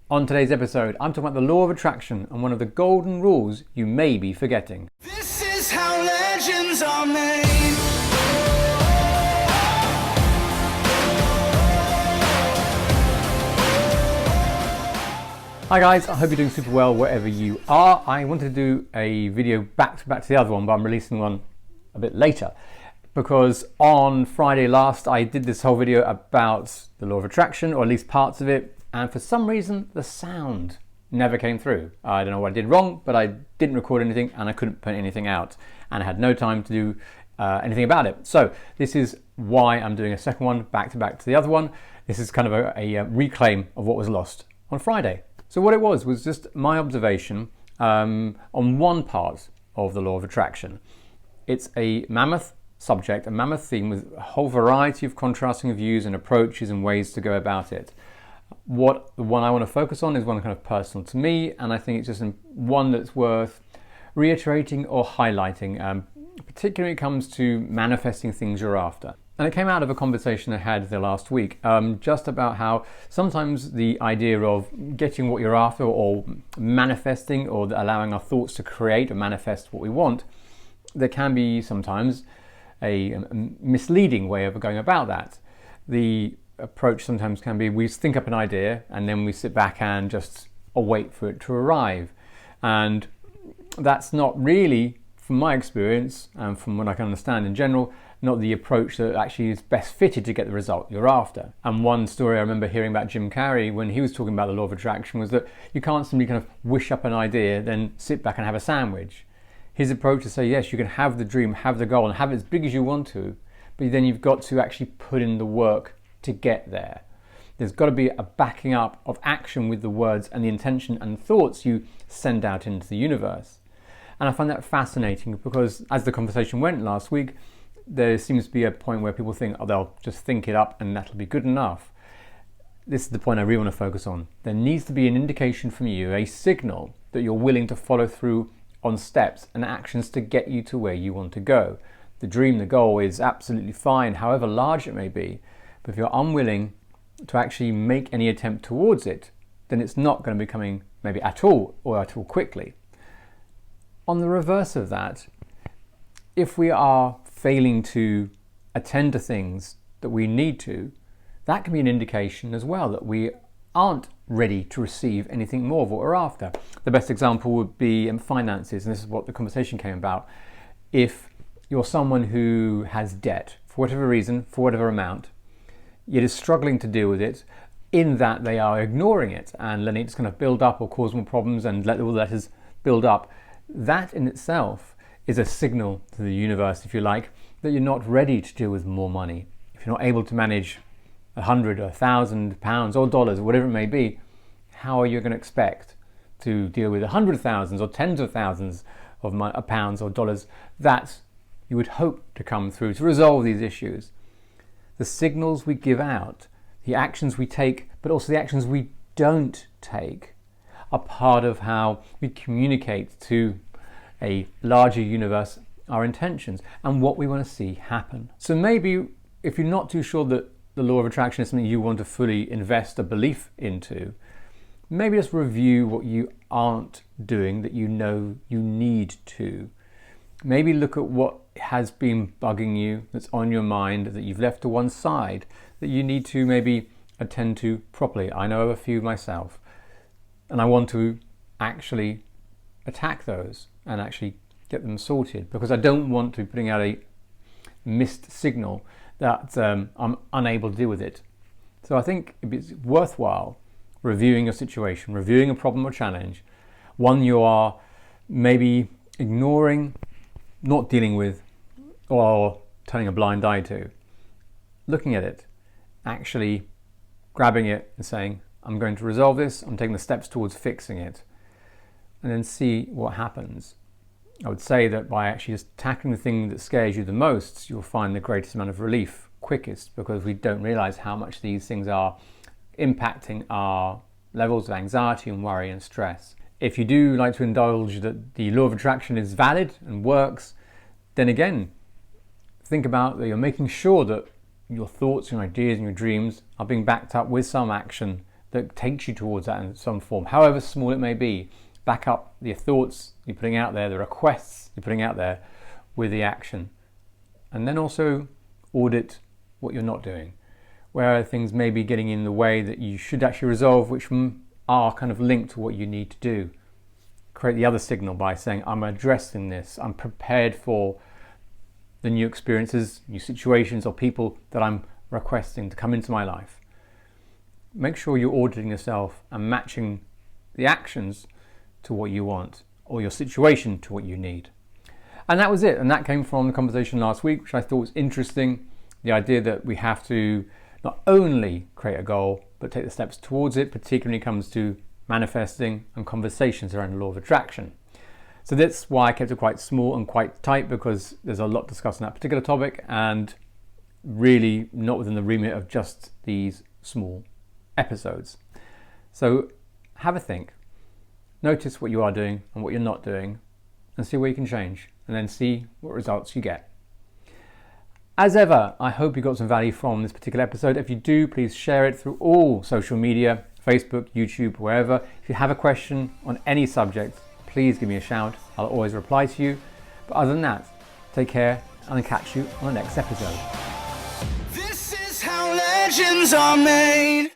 On today's episode, I'm talking about the law of attraction and one of the golden rules you may be forgetting. This is how legends are made. Hi guys, I hope you're doing super well wherever you are. I wanted to do a video back to the other one, but I'm releasing one a bit later because on Friday last I did this whole video about the law of attraction, or at least parts of it, and for some reason the sound never came through. I don't know what I did wrong, but I didn't record anything and I couldn't put anything out, and I had no time to do anything about it. So this is why I'm doing a second one back to the other one. This is kind of a reclaim of what was lost on Friday. So what it was just my observation on one part of the law of attraction. It's a mammoth subject, a mammoth theme with a whole variety of contrasting views and approaches and ways to go about it. The one I want to focus on is one kind of personal to me, and I think it's just one that's worth reiterating or highlighting, particularly when it comes to manifesting things you're after. And it came out of a conversation I had the last week, just about how sometimes the idea of getting what you're after, or manifesting, or allowing our thoughts to create or manifest what we want, there can be sometimes a misleading way of going about that. The approach sometimes can be we think up an idea and then we sit back and just await for it to arrive. And that's not really, from my experience and from what I can understand in general, not the approach that actually is best fitted to get the result you're after. And one story I remember hearing about Jim Carrey when he was talking about the law of attraction was that you can't simply kind of wish up an idea, then sit back and have a sandwich. His approach is to say, yes, you can have the dream, have the goal, and have it as big as you want to, but then you've got to actually put in the work to get there. There's got to be a backing up of action with the words and the intention and thoughts you send out into the universe. And I find that fascinating because as the conversation went last week, there seems to be a point where people think, oh, they'll just think it up and that'll be good enough. This is the point I really want to focus on. There needs to be an indication from you, a signal that you're willing to follow through on steps and actions to get you to where you want to go. The dream, the goal is absolutely fine, however large it may be. But if you're unwilling to actually make any attempt towards it, then it's not going to be coming maybe at all or at all quickly. On the reverse of that, if we are failing to attend to things that we need to, that can be an indication as well that we aren't ready to receive anything more of what we're after. The best example would be finances, and this is what the conversation came about. If you're someone who has debt for whatever reason, for whatever amount, yet is struggling to deal with it, in that they are ignoring it and letting it just kind of build up or cause more problems and let all the letters build up, that in itself is a signal to the universe, if you like, that you're not ready to deal with more money. If you're not able to manage £100 or £1,000 or dollars, whatever it may be, how are you going to expect to deal with $100,000s or tens of thousands of pounds or dollars that you would hope to come through to resolve these issues? The signals we give out, the actions we take, but also the actions we don't take, are part of how we communicate to a larger universe our intentions and what we want to see happen. So maybe if you're not too sure that the law of attraction is something you want to fully invest a belief into, maybe just review what you aren't doing that you know you need to. Maybe look at what has been bugging you, that's on your mind, that you've left to one side, that you need to maybe attend to properly. I know of a few myself, and I want to actually attack those and actually get them sorted, because I don't want to be putting out a missed signal that I'm unable to deal with it. So I think it's worthwhile reviewing your situation, reviewing a problem or challenge, one you are maybe ignoring, not dealing with, or turning a blind eye to. Looking at it, actually grabbing it and saying, I'm going to resolve this, I'm taking the steps towards fixing it, and then see what happens. I would say that by actually just tackling the thing that scares you the most, you'll find the greatest amount of relief quickest, because we don't realize how much these things are impacting our levels of anxiety and worry and stress. If you do like to indulge that the law of attraction is valid and works, then again, think about that you're making sure that your thoughts, your ideas and your dreams are being backed up with some action that takes you towards that in some form, however small it may be. Back up the thoughts you're putting out there, the requests you're putting out there with the action. And then also audit what you're not doing. Where things may be getting in the way that you should actually resolve, which are kind of linked to what you need to do. Create the other signal by saying, I'm addressing this, I'm prepared for the new experiences, new situations, or people that I'm requesting to come into my life. Make sure you're auditing yourself and matching the actions to what you want, or your situation to what you need. And that was it. And that came from the conversation last week, which I thought was interesting. The idea that we have to not only create a goal, but take the steps towards it, particularly when it comes to manifesting and conversations around the law of attraction. So that's why I kept it quite small and quite tight, because there's a lot discussed on that particular topic and really not within the remit of just these small episodes. So have a think. Notice what you are doing and what you're not doing, and see where you can change, and then see what results you get. As ever, I hope you got some value from this particular episode. If you do, please share it through all social media, Facebook, YouTube, wherever. If you have a question on any subject, please give me a shout. I'll always reply to you. But other than that, take care, and I'll catch you on the next episode. This is how legends are made.